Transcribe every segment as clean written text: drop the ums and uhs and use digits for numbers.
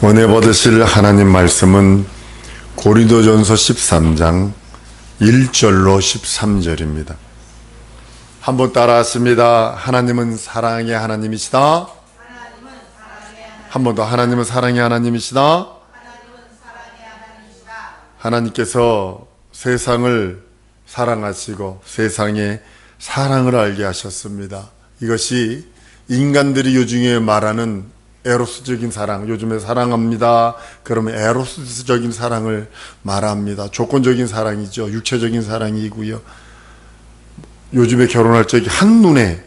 은혜 받으실 하나님 말씀은 고린도전서 13장 1절로 13절입니다. 한번 따라하십니다. 하나님은 사랑의 하나님이시다. 한 번 더. 하나님은 사랑의 하나님이시다. 하나님께서 세상을 사랑하시고 세상에 사랑을 알게 하셨습니다. 이것이 인간들이 요즘에 말하는 에로스적인 사랑, 요즘에 사랑합니다. 그러면 에로스적인 사랑을 말합니다. 조건적인 사랑이죠. 육체적인 사랑이고요. 요즘에 결혼할 적에 한눈에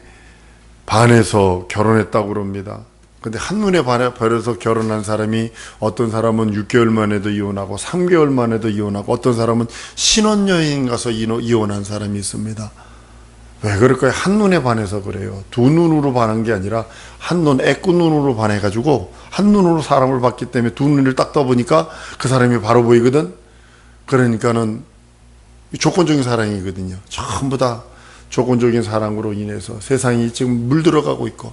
반해서 결혼했다고 그럽니다. 근데 한눈에 반해서 결혼한 사람이 어떤 사람은 6개월 만에도 이혼하고 3개월 만에도 이혼하고 어떤 사람은 신혼여행 가서 이혼한 사람이 있습니다. 왜 그럴까요? 한눈에 반해서 그래요. 두 눈으로 반한 게 아니라 한눈, 애꾸눈으로 반해가지고 한눈으로 사람을 봤기 때문에 두 눈을 딱 떠보니까 그 사람이 바로 보이거든. 그러니까는 조건적인 사랑이거든요. 전부 다 조건적인 사랑으로 인해서 세상이 지금 물들어가고 있고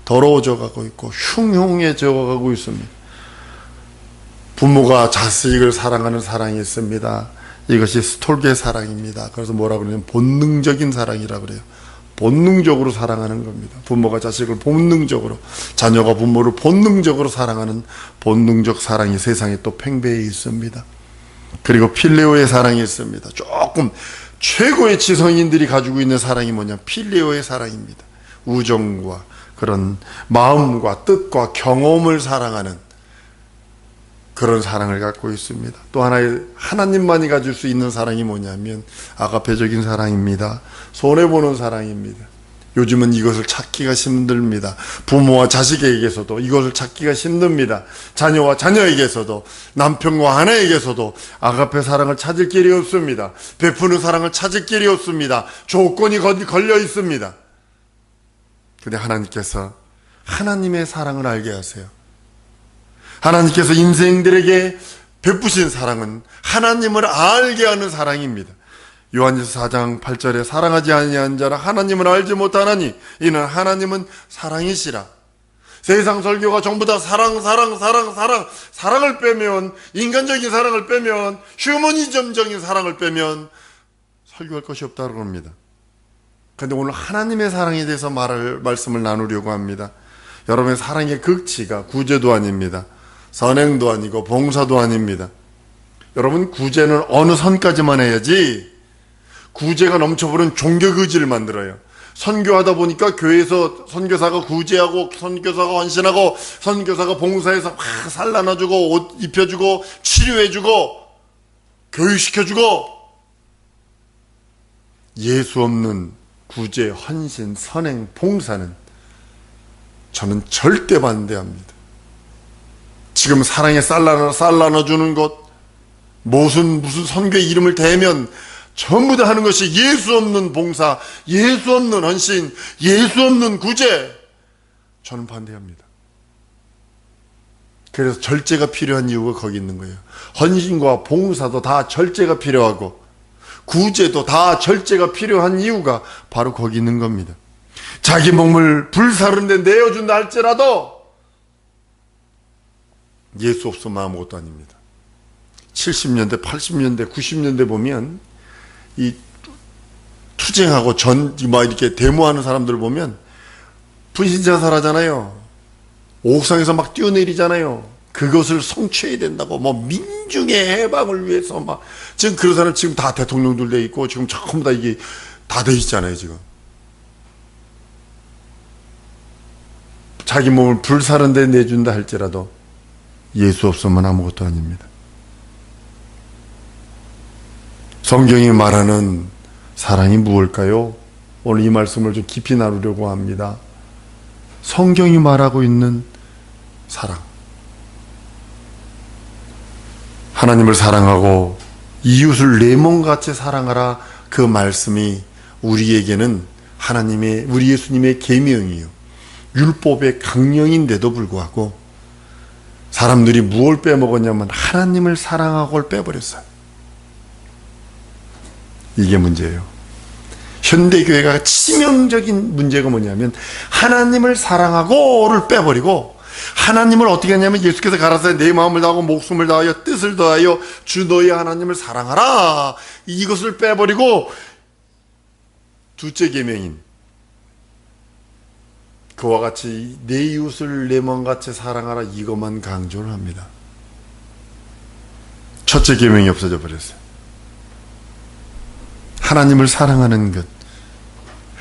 더러워져 가고 있고 흉흉해져 가고 있습니다. 부모가 자식을 사랑하는 사랑이 있습니다. 이것이 스톨게 사랑입니다. 그래서 뭐라고 그러냐면 본능적인 사랑이라고 그래요. 본능적으로 사랑하는 겁니다. 부모가 자식을 본능적으로, 자녀가 부모를 본능적으로 사랑하는 본능적 사랑이 세상에 또 팽배해 있습니다. 그리고 필레오의 사랑이 있습니다. 조금 최고의 지성인들이 가지고 있는 사랑이 뭐냐? 필레오의 사랑입니다. 우정과 그런 마음과 뜻과 경험을 사랑하는 그런 사랑을 갖고 있습니다. 또 하나의 하나님만이 가질 수 있는 사랑이 뭐냐면 아가페적인 사랑입니다. 손해보는 사랑입니다. 요즘은 이것을 찾기가 힘듭니다. 부모와 자식에게서도 이것을 찾기가 힘듭니다. 자녀와 자녀에게서도 남편과 아내에게서도 아가페 사랑을 찾을 길이 없습니다. 베푸는 사랑을 찾을 길이 없습니다. 조건이 걸려 있습니다. 근데 하나님께서 하나님의 사랑을 알게 하세요. 하나님께서 인생들에게 베푸신 사랑은 하나님을 알게 하는 사랑입니다. 요한일서 4장 8절에 사랑하지 아니한 자는 하나님을 알지 못하나니 이는 하나님은 사랑이시라. 세상 설교가 전부 다 사랑을 빼면, 인간적인 사랑을 빼면, 휴머니즘적인 사랑을 빼면 설교할 것이 없다고 합니다. 그런데 오늘 하나님의 사랑에 대해서 말씀을 나누려고 합니다. 여러분의 사랑의 극치가 구제도 아닙니다. 선행도 아니고 봉사도 아닙니다. 여러분, 구제는 어느 선까지만 해야지 구제가 넘쳐버린 종교의지를 만들어요. 선교하다 보니까 교회에서 선교사가 구제하고 선교사가 헌신하고 선교사가 봉사해서 막 살라놔주고 옷 입혀주고 치료해주고 교육시켜주고 예수 없는 구제, 헌신, 선행, 봉사는 저는 절대 반대합니다. 지금 사랑에 쌀 나눠주는 것, 무슨 선교의 이름을 대면 전부 다 하는 것이 예수 없는 봉사, 예수 없는 헌신, 예수 없는 구제. 저는 반대합니다. 그래서 절제가 필요한 이유가 거기 있는 거예요. 헌신과 봉사도 다 절제가 필요하고 구제도 다 절제가 필요한 이유가 바로 거기 있는 겁니다. 자기 몸을 불사른 데 내어준다 할지라도 예수 없으면 아무것도 아닙니다. 70년대, 80년대, 90년대 보면 이 투쟁하고 이렇게 데모하는 사람들 보면 분신자살 하잖아요. 옥상에서 막 뛰어내리잖아요. 그것을 성취해야 된다고, 민중의 해방을 위해서 지금 그런 사람 지금 다 대통령들 돼 있고, 지금 전부 다 이게 다 돼 있잖아요, 지금. 자기 몸을 불사른 데 내준다 할지라도 예수 없으면 아무것도 아닙니다. 성경이 말하는 사랑이 무엇일까요? 오늘 이 말씀을 좀 깊이 나누려고 합니다. 성경이 말하고 있는 사랑. 하나님을 사랑하고 이웃을 내 몸같이 사랑하라. 그 말씀이 우리에게는 우리 예수님의 계명이요, 율법의 강령인데도 불구하고 사람들이 무엇을 빼먹었냐면 하나님을 사랑하고를 빼버렸어요. 이게 문제예요. 현대교회가 치명적인 문제가 뭐냐면 하나님을 사랑하고를 빼버리고 하나님을 어떻게 하냐면 예수께서 가라사대 내 마음을 다하고 목숨을 다하여 뜻을 다하여 주 너희 하나님을 사랑하라. 이것을 빼버리고 둘째 계명인 그와 같이 내 이웃을 내 마음같이 사랑하라 이것만 강조를 합니다. 첫째 계명이 없어져 버렸어요. 하나님을 사랑하는 것,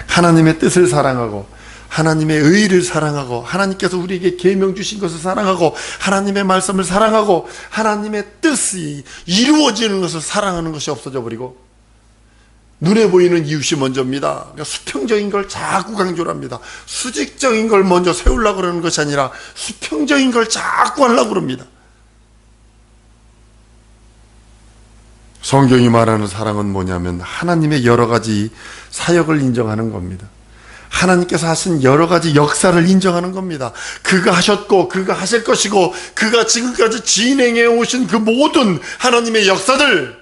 하나님의 뜻을 사랑하고 하나님의 의를 사랑하고 하나님께서 우리에게 계명 주신 것을 사랑하고 하나님의 말씀을 사랑하고 하나님의 뜻이 이루어지는 것을 사랑하는 것이 없어져 버리고 눈에 보이는 이웃이 먼저입니다. 그러니까 수평적인 걸 자꾸 강조를 합니다. 수직적인 걸 먼저 세우려고 그러는 것이 아니라 수평적인 걸 자꾸 하려고 그럽니다. 성경이 말하는 사랑은 뭐냐면 하나님의 여러 가지 사역을 인정하는 겁니다. 하나님께서 하신 여러 가지 역사를 인정하는 겁니다. 그가 하셨고 그가 하실 것이고 그가 지금까지 진행해 오신 그 모든 하나님의 역사들,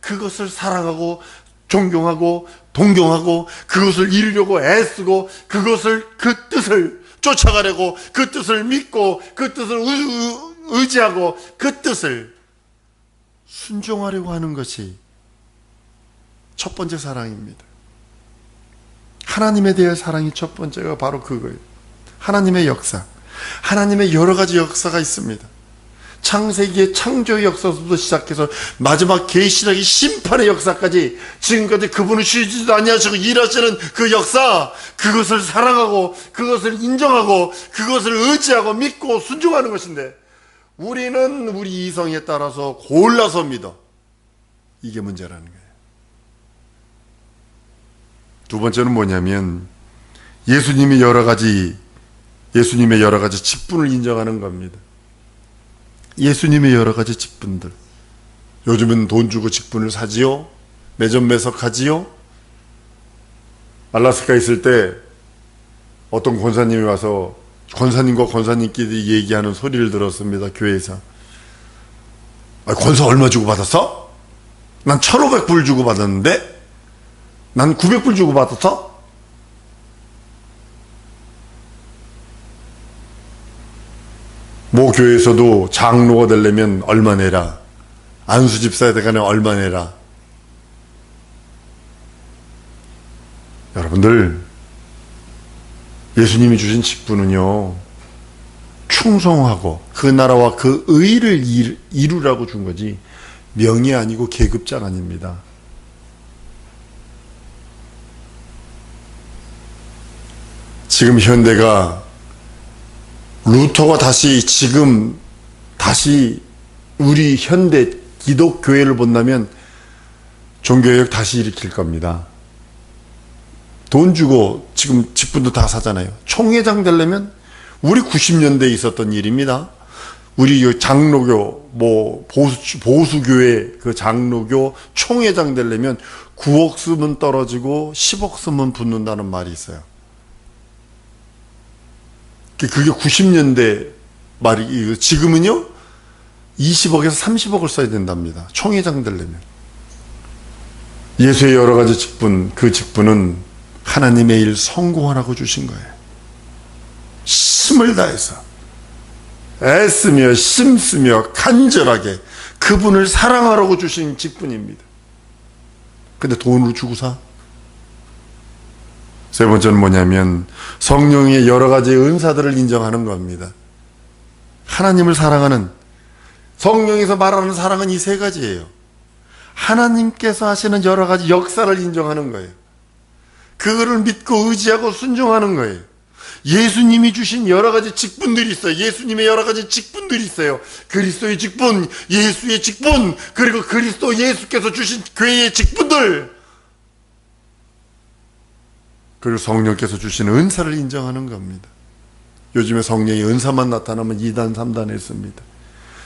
그것을 사랑하고 존경하고 동경하고 그것을 이루려고 애쓰고 그것을 그 뜻을 쫓아가려고 그 뜻을 믿고 그 뜻을 의지하고 그 뜻을 순종하려고 하는 것이 첫 번째 사랑입니다. 하나님에 대한 사랑이 첫 번째가 바로 그거예요. 하나님의 역사, 하나님의 여러 가지 역사가 있습니다. 창세기의 창조의 역사부터 시작해서 마지막 계시락의 심판의 역사까지 지금까지 그분을 쉬지도 아니하시고 일하시는 그 역사, 그것을 사랑하고 그것을 인정하고 그것을 의지하고 믿고 순종하는 것인데 우리는 우리 이성에 따라서 골라서 믿어. 이게 문제라는 거예요. 두 번째는 뭐냐면 예수님의 여러 가지 직분을 인정하는 겁니다. 예수님의 여러 가지 직분들. 요즘은 돈 주고 직분을 사지요? 매점 매석하지요? 알라스카에 있을 때 어떤 권사님이 와서 권사님과 권사님끼리 얘기하는 소리를 들었습니다. 교회에서. 권사 얼마 주고 받았어? 난 1,500불 주고 받았는데? 난 900불 주고 받았어? 모 교회에서도 장로가 되려면 얼마 내라. 안수 집사에 되가면 얼마 내라. 여러분들, 예수님이 주신 직분은요, 충성하고 그 나라와 그 의를 이루라고 준 거지 명예 아니고 계급장 아닙니다. 지금 현대가 루터가 다시 우리 현대 기독교회를 본다면 종교개혁 다시 일으킬 겁니다. 돈 주고 지금 직분도 다 사잖아요. 총회장 되려면 우리 90년대에 있었던 일입니다. 우리 장로교, 보수교회 그 장로교 총회장 되려면 9억 쓰면 떨어지고 10억 쓰면 붙는다는 말이 있어요. 그게 90년대 말이, 지금은요, 20억에서 30억을 써야 된답니다. 총회장 되려면. 예수의 여러 가지 직분, 그 직분은 하나님의 일 성공하라고 주신 거예요. 힘을 다해서, 애쓰며, 심쓰며, 간절하게 그분을 사랑하라고 주신 직분입니다. 근데 돈으로 주고 사? 세 번째는 뭐냐면 성령의 여러 가지 은사들을 인정하는 겁니다. 하나님을 사랑하는, 성령에서 말하는 사랑은 이 세 가지예요. 하나님께서 하시는 여러 가지 역사를 인정하는 거예요. 그거를 믿고 의지하고 순종하는 거예요. 예수님이 주신 여러 가지 직분들이 있어요. 예수님의 여러 가지 직분들이 있어요. 그리스도의 직분, 예수의 직분, 그리고 그리스도 예수께서 주신 교회의 직분들, 그리고 성령께서 주신 은사를 인정하는 겁니다. 요즘에 성령의 은사만 나타나면 2단, 3단 했습니다.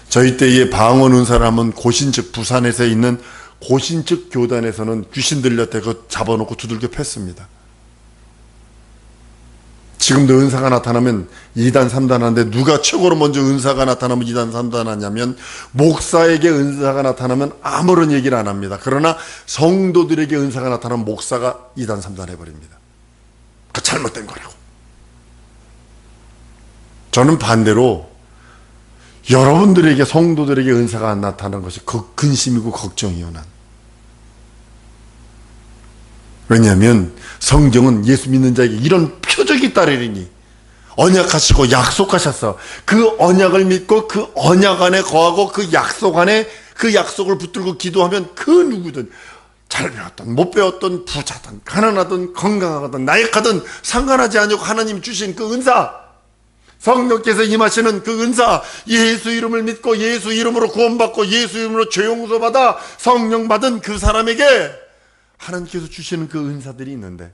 저희 때에 방언 은사를 하면 고신측, 부산에서 있는 고신측 교단에서는 귀신 들렸대 그 잡아놓고 두들겨 팼습니다. 지금도 은사가 나타나면 2단, 3단 하는데 누가 최고로 먼저 은사가 나타나면 2단, 3단 하냐면 목사에게 은사가 나타나면 아무런 얘기를 안 합니다. 그러나 성도들에게 은사가 나타나면 목사가 2단, 3단 해버립니다. 그 잘못된 거라고. 저는 반대로 여러분들에게, 성도들에게 은사가 안 나타나는 것이 근심이고 걱정이요. 난. 왜냐하면 성경은 예수 믿는 자에게 이런 표적이 따르리니 언약하시고 약속하셨어. 그 언약을 믿고 그 언약 안에 거하고 그 약속 안에 그 약속을 붙들고 기도하면 그 누구든, 잘 배웠던 못 배웠던, 부자든 가난하든 건강하든 나약하든 상관하지 않고 하나님 주신 그 은사, 성령께서 임하시는 그 은사, 예수 이름을 믿고 예수 이름으로 구원받고 예수 이름으로 죄 용서받아 성령 받은 그 사람에게 하나님께서 주시는 그 은사들이 있는데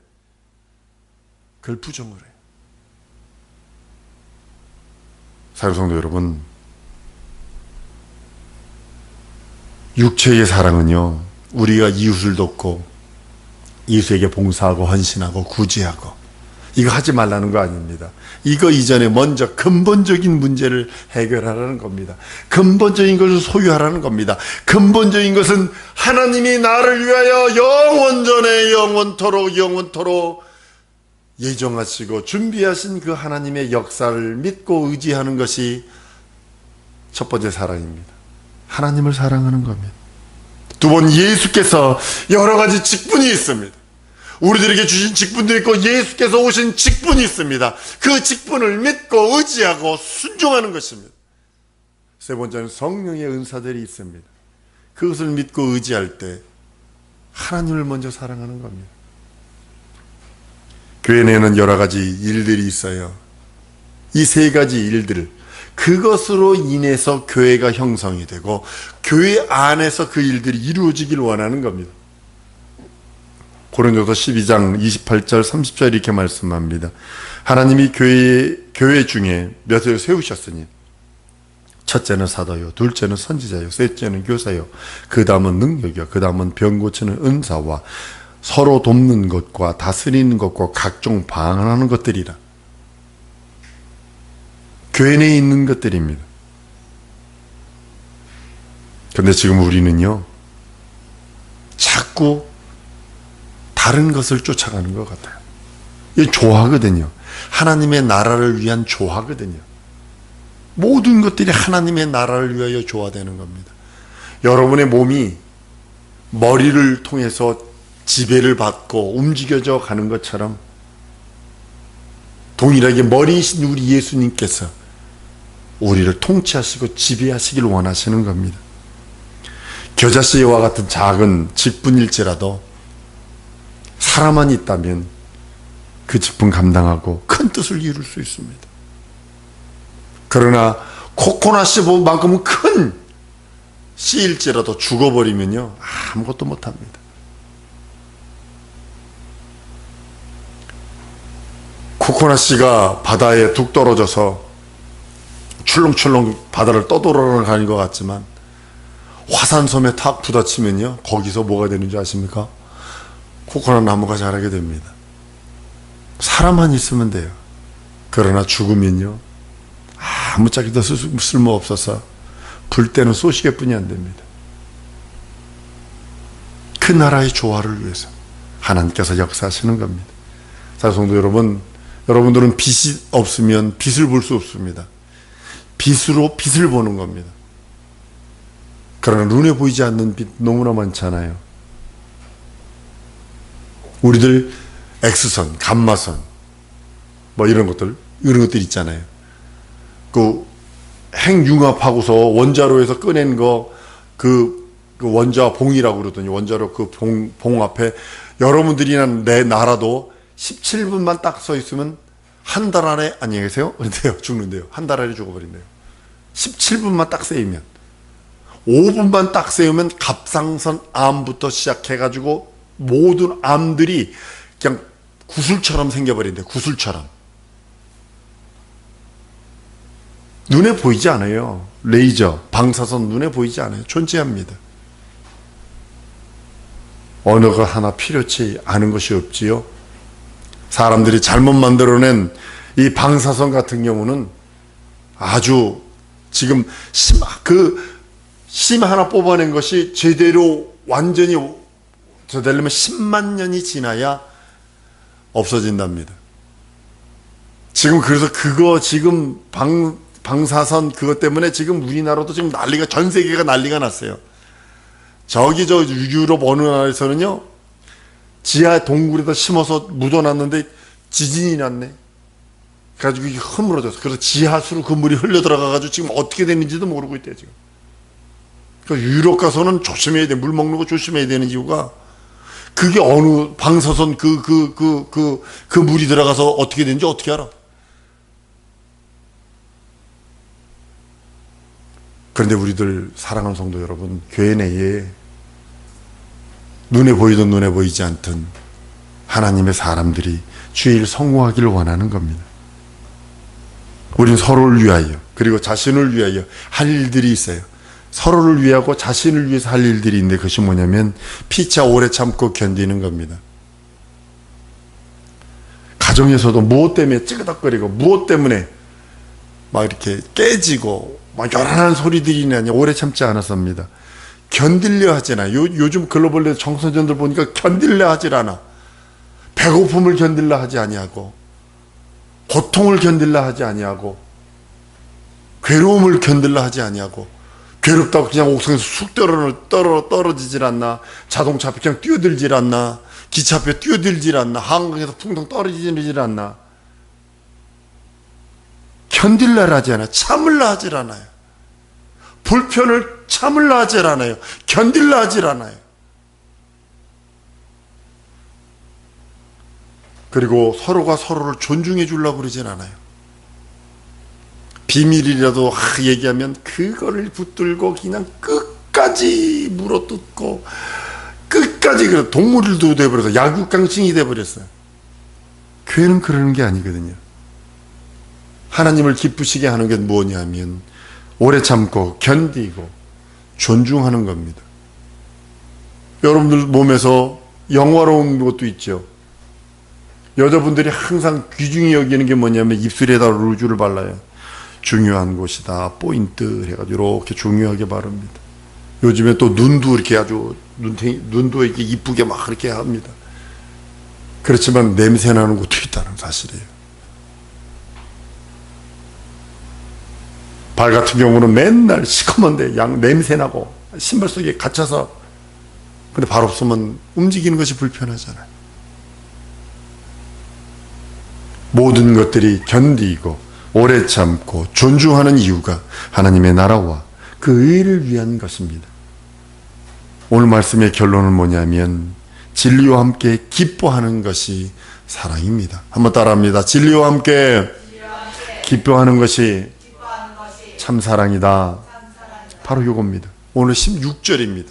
그걸 부정을 해요. 사랑성도 여러분, 육체의 사랑은요, 우리가 이웃을 돕고 이웃에게 봉사하고 헌신하고 구제하고 이거 하지 말라는 거 아닙니다. 이거 이전에 먼저 근본적인 문제를 해결하라는 겁니다. 근본적인 것을 소유하라는 겁니다. 근본적인 것은 하나님이 나를 위하여 영원전에 영원토록 예정하시고 준비하신 그 하나님의 역사를 믿고 의지하는 것이 첫 번째 사랑입니다. 하나님을 사랑하는 겁니다. 두 번, 예수께서 여러 가지 직분이 있습니다. 우리들에게 주신 직분도 있고 예수께서 오신 직분이 있습니다. 그 직분을 믿고 의지하고 순종하는 것입니다. 세 번째는 성령의 은사들이 있습니다. 그것을 믿고 의지할 때 하나님을 먼저 사랑하는 겁니다. 교회 내에는 여러 가지 일들이 있어요. 이 세 가지 일들, 그것으로 인해서 교회가 형성이 되고 교회 안에서 그 일들이 이루어지길 원하는 겁니다. 고린도서 12장 28절 30절 이렇게 말씀합니다. 하나님이 교회 중에 몇을 세우셨으니 첫째는 사도요, 둘째는 선지자요, 셋째는 교사요, 그 다음은 능력이요, 그 다음은 병 고치는 은사와 서로 돕는 것과 다스리는 것과 각종 방언하는 것들이라. 교회 내에 있는 것들입니다. 그런데 지금 우리는요, 자꾸 다른 것을 쫓아가는 것 같아요. 이 조화거든요. 하나님의 나라를 위한 조화거든요. 모든 것들이 하나님의 나라를 위하여 조화되는 겁니다. 여러분의 몸이 머리를 통해서 지배를 받고 움직여져 가는 것처럼 동일하게 머리이신 우리 예수님께서 우리를 통치하시고 지배하시길 원하시는 겁니다. 겨자씨와 같은 작은 직분일지라도 사람만 있다면 그 직분 감당하고 큰 뜻을 이룰 수 있습니다. 그러나 코코넛씨만큼은 큰 씨일지라도 죽어버리면요, 아무것도 못합니다. 코코넛씨가 바다에 뚝 떨어져서 출렁출렁 바다를 떠돌아가는 것 같지만 화산섬에 탁 부딪히면요, 거기서 뭐가 되는 줄 아십니까? 코코넛 나무가 자라게 됩니다. 사람만 있으면 돼요. 그러나 죽으면요, 아무짝에도 쓸모없어서 불 때는 쏘시개뿐이 안 됩니다. 그 나라의 조화를 위해서 하나님께서 역사하시는 겁니다. 사성도 여러분, 여러분들은 빛이 없으면 빛을 볼 수 없습니다. 빛으로 빛을 보는 겁니다. 그러나 눈에 보이지 않는 빛 너무나 많잖아요. 우리들 X선, 감마선 뭐 이런 것들 있잖아요. 그 핵융합하고서 원자로에서 꺼낸 거, 그 원자 봉이라고 그러더니 원자로 그 봉 앞에 여러분들이나 내 나라도 17분만 딱 서 있으면 한 달 안에 안녕히 계세요? 그런데요, 죽는데요. 한 달 안에 죽어버린대요. 17분만 딱 세우면, 5분만 딱 세우면 갑상선 암부터 시작해가지고 모든 암들이 그냥 구슬처럼 생겨버린대요. 구슬처럼. 눈에 보이지 않아요. 레이저, 방사선 눈에 보이지 않아요. 존재합니다. 언어가 하나 필요치 않은 것이 없지요. 사람들이 잘못 만들어낸 이 방사선 같은 경우는 아주 지금 심 하나 뽑아낸 것이 제대로 완전히 되려면 10만 년이 지나야 없어진답니다. 지금 그래서 그거 지금 방사선 그것 때문에 지금 우리나라도 지금 난리가, 전 세계가 난리가 났어요. 저기 저 유럽 어느 나라에서는요, 지하 동굴에다 심어서 묻어놨는데 지진이 났네. 그래가지고 이게 허물어졌어. 그래서 지하수로 그 물이 흘러 들어가가지고 지금 어떻게 됐는지도 모르고 있대요, 지금. 그러니까 유럽 가서는 조심해야 돼. 물 먹는 거 조심해야 되는 이유가, 그게 어느 방사선 그 물이 들어가서 어떻게 되는지 어떻게 알아? 그런데 우리들 사랑하는 성도 여러분, 교회 내에 눈에 보이든 눈에 보이지 않든 하나님의 사람들이 주의 일 성공하기를 원하는 겁니다. 우린 서로를 위하여, 그리고 자신을 위하여 할 일들이 있어요. 서로를 위하고 자신을 위해서 할 일들이 있는데, 그것이 뭐냐면 피차 오래 참고 견디는 겁니다. 가정에서도 무엇 때문에 찌그덕거리고 무엇 때문에 막 이렇게 깨지고 막 요란한 소리들이 나냐, 오래 참지 않았습니다. 견딜려 하잖아요. 요즘 글로벌 청소년들 보니까 견딜려 하질 않아. 배고픔을 견딜려 하지 아니하고, 고통을 견딜려 하지 아니하고, 괴로움을 견딜려 하지 아니하고, 괴롭다고 그냥 옥상에서 쑥 떨어지질 않나, 자동차 앞에 그냥 뛰어들질 않나, 기차 앞에 뛰어들질 않나, 한강에서 풍덩 떨어지질 않나. 견딜려 하지 않아요. 참을라 하질 않아요. 불편을 참을라 하질 않아요. 견딜라 하질 않아요. 그리고 서로가 서로를 존중해 주려고 그러진 않아요. 비밀이라도 얘기하면 그거를 붙들고 그냥 끝까지 물어뜯고, 끝까지, 그래 동물들도 돼버려서 야구깡증이 돼버렸어요. 교회는 그러는 게 아니거든요. 하나님을 기쁘시게 하는 게 뭐냐면 오래 참고 견디고 존중하는 겁니다. 여러분들 몸에서 영화로운 것도 있죠. 여자분들이 항상 귀중히 여기는 게 뭐냐면 입술에다 루즈를 발라요. 중요한 곳이다, 포인트 해가지고 이렇게 중요하게 바릅니다. 요즘에 또 눈도 이렇게 아주 눈도 이렇게 이쁘게 막 그렇게 합니다. 그렇지만 냄새 나는 곳도 있다는 사실이에요. 발 같은 경우는 맨날 시커먼데 냄새 나고 신발 속에 갇혀서, 근데 발 없으면 움직이는 것이 불편하잖아요. 모든 것들이 견디고 오래 참고 존중하는 이유가 하나님의 나라와 그 의를 위한 것입니다. 오늘 말씀의 결론은 뭐냐면 진리와 함께 기뻐하는 것이 사랑입니다. 한번 따라합니다. 진리와 함께 기뻐하는 것이 참 사랑이다. 바로 이겁니다. 오늘 16절입니다.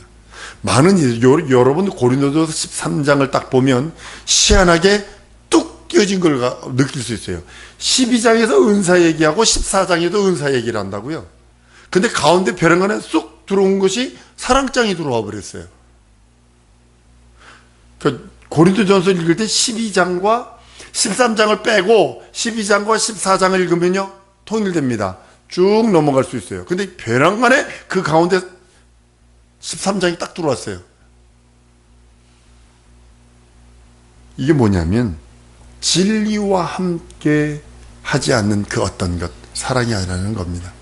많은 여러분 고린도서 13장을 딱 보면 희한하게 뚝 띄어진 걸 느낄 수 있어요. 12장에서 은사 얘기하고 14장에도 은사 얘기를 한다고요. 근데 가운데 벼랑간에 쏙 들어온 것이 사랑장이 들어와 버렸어요. 그 고린도전서 읽을 때 12장과 13장을 빼고 12장과 14장을 읽으면요 통일됩니다. 쭉 넘어갈 수 있어요. 근데 벼랑간에 그 가운데 13장이 딱 들어왔어요. 이게 뭐냐면 진리와 함께 하지 않는 그 어떤 것, 사랑이 아니라는 겁니다.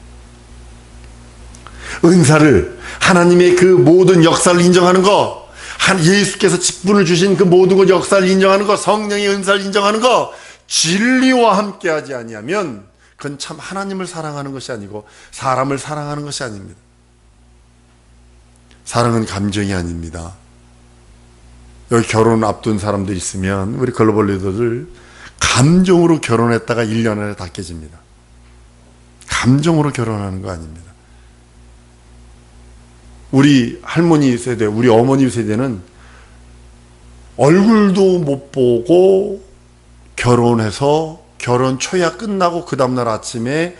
은사를, 하나님의 그 모든 역사를 인정하는 거, 예수께서 직분을 주신 그 모든 것 역사를 인정하는 거, 성령의 은사를 인정하는 거, 진리와 함께 하지 아니하면 그건 참 하나님을 사랑하는 것이 아니고 사람을 사랑하는 것이 아닙니다. 사랑은 감정이 아닙니다. 여기 결혼 앞둔 사람들 있으면 우리 글로벌 리더들 감정으로 결혼했다가 1년 안에 다 깨집니다. 감정으로 결혼하는 거 아닙니다. 우리 할머니 세대, 우리 어머니 세대는 얼굴도 못 보고 결혼해서 결혼 초야 끝나고 그 다음날 아침에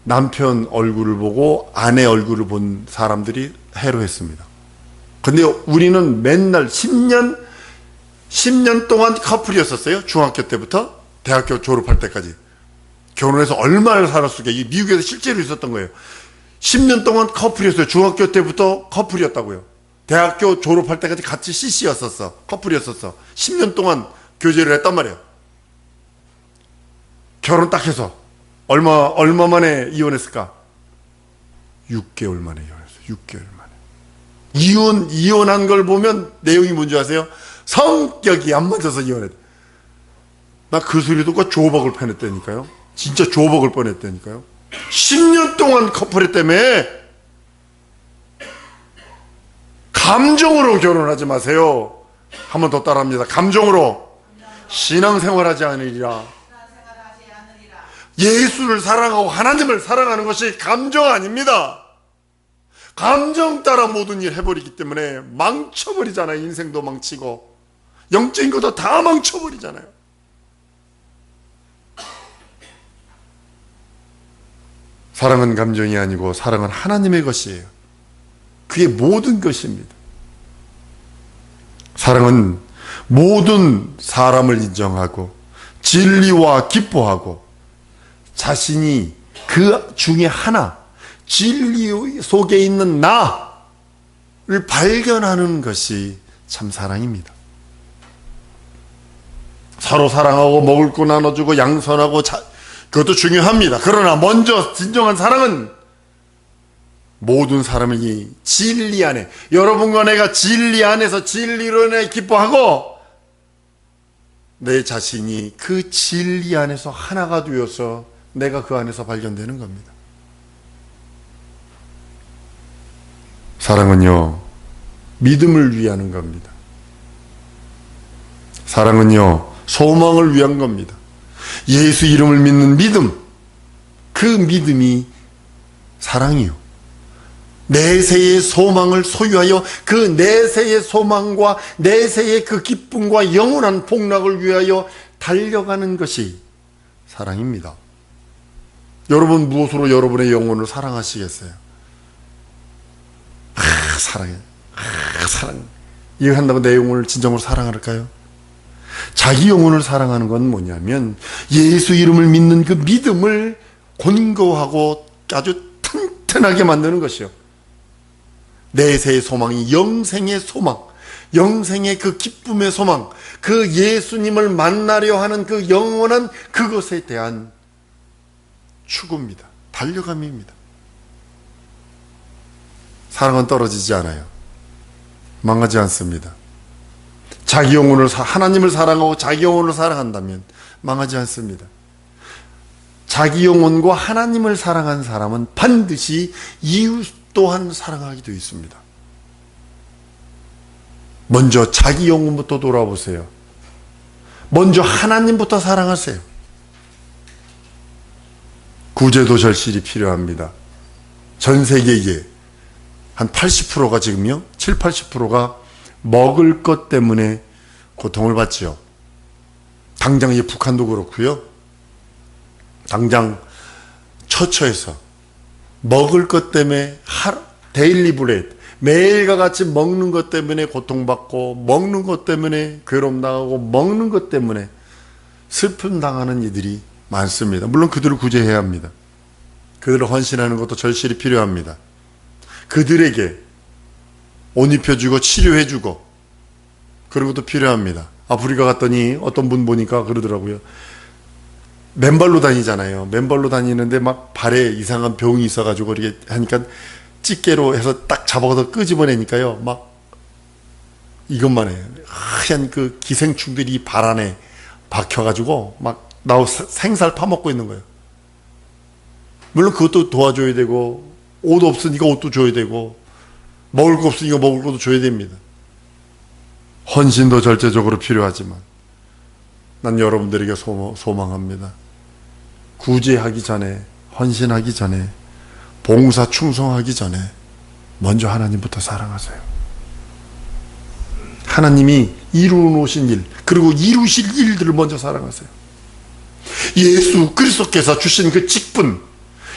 남편 얼굴을 보고 아내 얼굴을 본 사람들이 해로했습니다. 근데 우리는 맨날 10년 동안 커플이었었어요. 중학교 때부터 대학교 졸업할 때까지. 결혼해서 얼마나 살았을까. 이게 미국에서 실제로 있었던 거예요. 10년 동안 커플이었어요. 중학교 때부터 커플이었다고요. 대학교 졸업할 때까지 같이 CC였었어. 커플이었었어. 10년 동안 교제를 했단 말이에요. 결혼 딱 해서 얼마 만에 이혼했을까? 6개월 만에 이혼했어요. 6개월 만에. 이혼한 걸 보면 내용이 뭔지 아세요? 성격이 안 맞아서 이혼했다. 나 그 소리 듣고 조박을 뻔했다니까요. 진짜 조박을 뻔했다니까요. 10년 동안 커플했다며. 감정으로 결혼하지 마세요. 한 번 더 따라합니다. 감정으로 신앙생활하지 않으리라. 예수를 사랑하고 하나님을 사랑하는 것이 감정 아닙니다. 감정 따라 모든 일 해버리기 때문에 망쳐버리잖아요. 인생도 망치고 영적인 것도 다 망쳐버리잖아요. 사랑은 감정이 아니고 사랑은 하나님의 것이에요. 그게 모든 것입니다. 사랑은 모든 사람을 인정하고 진리와 기뻐하고 자신이 그 중에 하나, 진리 속에 있는 나를 발견하는 것이 참 사랑입니다. 서로 사랑하고 먹을 거 나눠주고 양선하고 그것도 중요합니다. 그러나 먼저 진정한 사랑은 모든 사람이 진리 안에, 여러분과 내가 진리 안에서 진리로 인해 기뻐하고 내 자신이 그 진리 안에서 하나가 되어서 내가 그 안에서 발견되는 겁니다. 사랑은요, 믿음을 위하는 겁니다. 사랑은요, 소망을 위한 겁니다. 예수 이름을 믿는 믿음, 그 믿음이 사랑이요. 내세의 소망을 소유하여 그 내세의 소망과 내세의 그 기쁨과 영원한 복락을 위하여 달려가는 것이 사랑입니다. 여러분 무엇으로 여러분의 영혼을 사랑하시겠어요? 사랑해. 사랑. 이거 한다고 내 영혼을 진정으로 사랑할까요? 자기 영혼을 사랑하는 건 뭐냐면 예수 이름을 믿는 그 믿음을 권고하고 아주 튼튼하게 만드는 것이요. 내세의 소망이 영생의 소망, 영생의 그 기쁨의 소망, 그 예수님을 만나려 하는 그 영원한 그것에 대한 추구입니다. 달려감입니다. 사랑은 떨어지지 않아요. 망하지 않습니다. 자기 영혼을 하나님을 사랑하고 자기 영혼을 사랑한다면 망하지 않습니다. 자기 영혼과 하나님을 사랑한 사람은 반드시 이웃 또한 사랑하게 되어 있습니다. 먼저 자기 영혼부터 돌아보세요. 먼저 하나님부터 사랑하세요. 구제도 절실히 필요합니다. 전 세계에 한 80%가 지금요, 7, 80%가 먹을 것 때문에 고통을 받지요. 당장 이 북한도 그렇고요. 당장 처처에서 먹을 것 때문에 데일리 브레드, 매일과 같이 먹는 것 때문에 고통받고 먹는 것 때문에 괴로움 당하고 먹는 것 때문에 슬픔 당하는 이들이 많습니다. 물론 그들을 구제해야 합니다. 그들을 헌신하는 것도 절실히 필요합니다. 그들에게 옷 입혀주고 치료해주고 그런 것도 필요합니다. 아프리카 갔더니 어떤 분 보니까 그러더라고요. 맨발로 다니잖아요. 맨발로 다니는데 막 발에 이상한 병이 있어가지고 이렇게 하니까 집게로 해서 딱 잡아서 끄집어내니까요. 막 이것만 해요. 하얀 그 기생충들이 발 안에 박혀가지고 막 나오 생살 파먹고 있는 거예요. 물론 그것도 도와줘야 되고 옷 없으니까 옷도 줘야 되고 먹을 거 없으니까 먹을 것도 줘야 됩니다. 헌신도 절대적으로 필요하지만 난 여러분들에게 소망합니다. 구제하기 전에, 헌신하기 전에, 봉사 충성하기 전에 먼저 하나님부터 사랑하세요. 하나님이 이루어 놓으신 일, 그리고 이루실 일들을 먼저 사랑하세요. 예수 그리스도께서 주신 그 직분,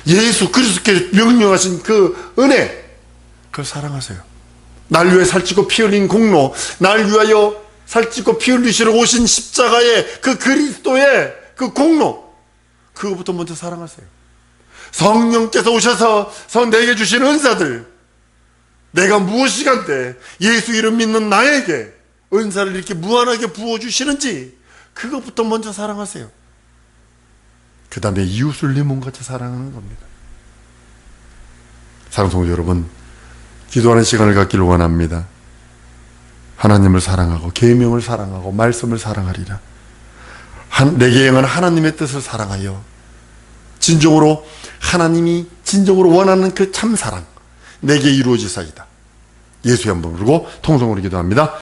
예수 그리스도께서 명령하신 그 은혜, 그걸 사랑하세요. 날 위해 살찌고 피 흘린 공로, 날 위하여 살찌고 피 흘리시러 오신 십자가의 그 그리스도의 그 공로, 그거부터 먼저 사랑하세요. 성령께서 오셔서 내게 주신 은사들, 내가 무엇이간데 예수 이름 믿는 나에게 은사를 이렇게 무한하게 부어주시는지 그것부터 먼저 사랑하세요. 그 다음에 이웃을 내 몸같이 사랑하는 겁니다. 사랑하는 성도 여러분, 기도하는 시간을 갖기를 원합니다. 하나님을 사랑하고 계명을 사랑하고 말씀을 사랑하리라. 내게 행한 하나님의 뜻을 사랑하여 진정으로 하나님이 진정으로 원하는 그 참사랑 내게 이루어지사이다. 예수의 한번 부르고 통성으로 기도합니다.